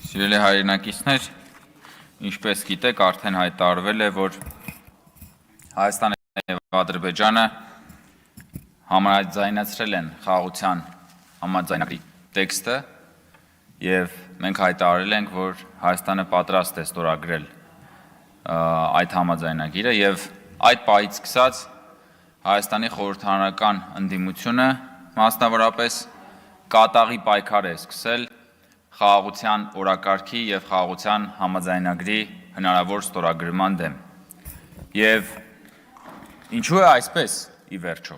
Սիրելի հայրենակիցներ, ինչպես գիտեք, արդեն հայտարարվել է, որ Հայաստանը և Ադրբեջանը համաձայնեցրել են խաղաղության համաձայնագրի տեքստը և մենք հայտարարել ենք, որ Հայաստանը պատրաստ է ստորագրել այդ համաձայնագիրը և այդ պահից սկսած Հայաստանի խորհրդարանական ընդդիմությունը մասնավորապես կատաղի պայքար է սկսել խաղաղության օրակարգի և խաղաղության համաձայնագրի հնարավոր ստորագրման դեմ։ Եվ ինչու է այսպես ի վերջո։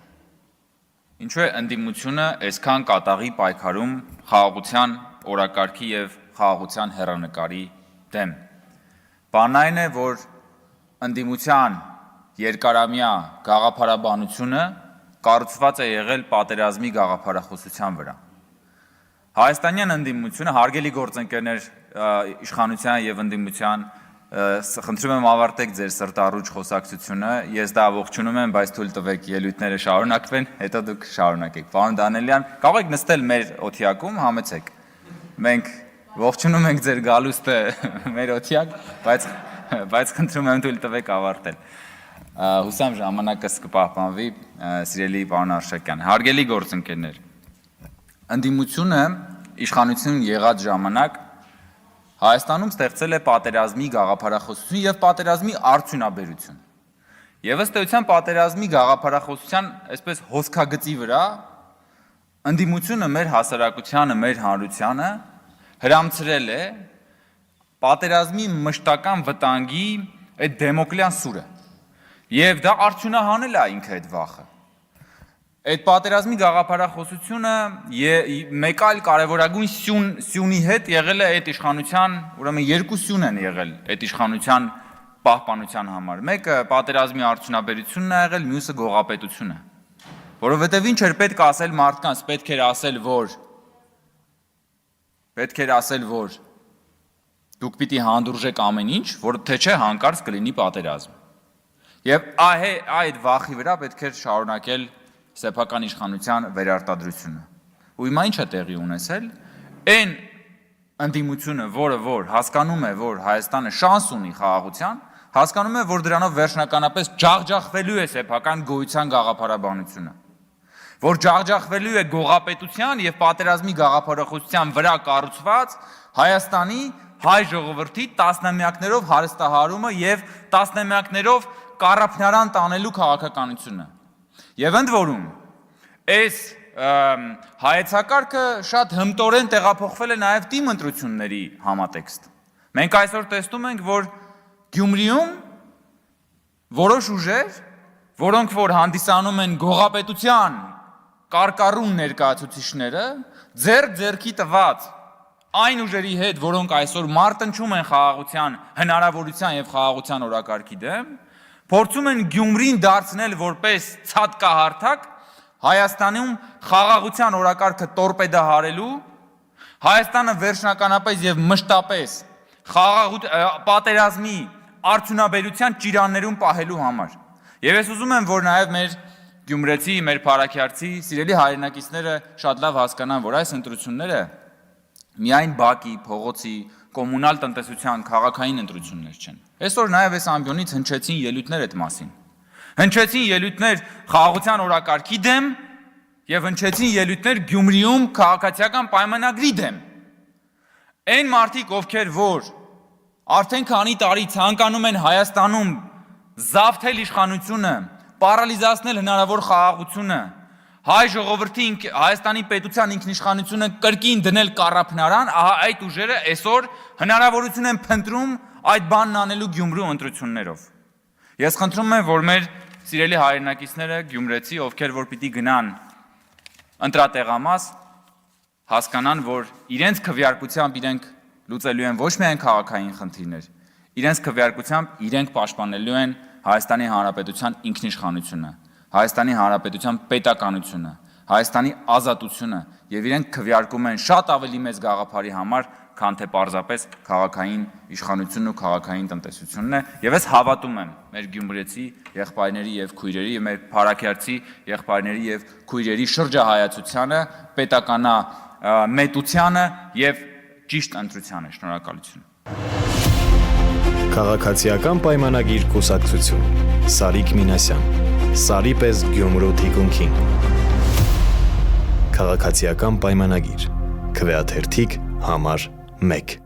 Ինչու է ընդդիմությունը այսքան կատաղի պայքարում խաղաղության օրակարգի և խաղաղության հեռանկարի դեմ։ Բանն այն է, որ ընդդիմության երկարամյա գաղափարաբանությունը կառուցված է եղել պատերազմի գաղափարախոսության վրա։ Հայաստանյան ընդդիմությունը, հարգելի գործընկերներ իշխանության և ընդդիմության, խնդրում եմ ավարտեք ձեր սրտառուչ խոսակցությունը, ես դա ողջունում եմ, բայց թույլ տվեք ելույթները շարունակվեն, հետո դուք շարունակեք։ Պարոն Դանիելյան, կարող եք նստել մեր օթյակում, համեցեք։ Մենք ողջունում ենք ձեր գալուստը մեր օթյակ, բայց խնդրում եմ թույլ տվեք ավարտել։ Հուսամ ժամանակս կպահպանվի, սիրելի պարոն Արշակյան։ Հարգելի գործընկերներ, ընդդիմությունը իշխանություն եղած ժամանակ Հայաստանում ստեղծել է պատերազմի գաղափարախոսություն և պատերազմի արդյունաբերություն։ Եվ ըստ էության պատերազմի գաղափարախոսության այսպես հոսքագծի վրա ընդդիմությունը մեր հասարակությանը, մեր հանրությանը հրամցրել է պատերազմի մշտական վտանգի այդ դեմոկլյան սուրը։ Եվ դա արդյունահանել է ինքը այդ վախը։ Այդ պատերազմի գաղափարախոսությունը մեկ այլ կարևորագույն սյունի հետ եղել է այդ իշխանության, ուրեմն երկու սյուն են եղել այդ իշխանության պահպանության համար։ Մեկը պատերազմի արդյունաբերությունն է եղել, մյուսը գողապետությունը։ Որովհետև ինչ էր պետք ասել մարդկանց, պետք էր ասել, որ դուք պիտի հանդուրժեք ամեն ինչ, որ թե չէ հանկարծ կլինի պատերազմ։ Եվ այդ վախի վրա պետք էր շարունակել սեփական իշխանության վերարտադրությունը։ Ու հիմա ինչ է տեղի ունեցել։ Այն ընդդիմությունը, որը հասկանում է, որ Հայաստանը շանս ունի խաղաղության, հասկանում է, որ դրանով վերջնականապես ջախջախվելու է սեփական գոյության գաղափարաբանությունը, որ ջախջախվելու է գողապետության և պատերազմի գաղափարախոսության վրա կառուցված Հայաստանի հայ ժողովրդի տասնամյակներով հարստահարումը և տասնամյակներով կառափնարան տանելու քաղաքականությունը։ Եվ ընդ որում, այս հայեցակարգը շատ հմտորեն տեղափոխվել է նաև թիմ ընտրությունների համատեքստ։ Մենք այսօր տեսնում ենք, որ Գյումրիում որոշ ուժեր, որոնք որ հանդիսանում են գողապետության կարկառուն ներկայացուցիչները, ձեռքի տված այն ուժերի հետ, որոնք այսօր մարտնչում են խաղաղության հնարավորության և խաղաղության օրակարգի դեմ, փորձում են Գյումրին դարձնել որպես ցատկահարթակ Հայաստանում խաղաղության օրակարգը տորպեդահարելու, Հայաստանը վերջնականապես և մշտապես պատերազմի արդյունաբերության ճիրաններում պահելու համար։ Եվ ես ուզում եմ, որ նաև մեր գյումրեցի, մեր փարաքյարցի, սիրելի հայրենակիցները շատ լավ հասկանան, որ այս ընտրությունները միայն բակի, փողոցի, կոմունալ տնտեսության քաղաքային ընտրություններ չեն։ Այսօր նաև այս ամբիոնից հնչեցին ելույթներ այդ մասին։ Հնչեցին ելույթներ խաղաղության օրակարգի դեմ և հնչեցին ելույթներ Գյումրիում քաղաքացիական պայմանագրի դեմ։ Այն մարդիկ, ովքեր որ արդեն քանի տարի ցանկանում են Հայաստանում զավթել իշխանությունը, պարալիզացնել հնարավոր խաղաղությունը, հայ ժողովրդի Հայաստանի պետության ինքնիշխանությունը կրկին դնել կառափնարան, ահա այդ ուժերը այսօր հնարավորություն են փնտրում այդ բանն անելու Գյումրու ընտրություններով։ Ես խնդրում եմ, որ մեր սիրելի հայրենակիցները գյումրեցի, ովքեր որ պիտի գնան ընտրատեղամաս, հասկանան, որ իրենց քվեարկությամբ իրենք լուծելու են ոչ միայն քաղաքային խնդիրներ, իրենց քվեարկությամբ իրենք պաշտպանելու են Հայաստանի Հանրապետության ինքնիշխանությունը, Հայաստանի Հանրապետության պետականությունը, Հայաստանի ազատությունը և իրենք քվեարկում են շատ ավելի մեծ գաղափարի համար, քան թե պարզապես քաղաքային իշխանությունն ու քաղաքային տնտեսությունն է, եւ ես հավատում եմ մեր գյումրեցի եղբայրների եւ քույրերի եւ մեր փարաքյարցի եղբայրների եւ քույրերի շրջահայացությանը, պետականա մետությանը եւ ճիշտ ընտրությանը։ Շնորհակալություն։ Քաղաքացիական պայմանագիր կուսակցություն Սարիկ Մինասյան Սարի պես Գյումրու թիկունքին Քաղաքացիական պայմանագիր Քվեաթերթիկ համար 1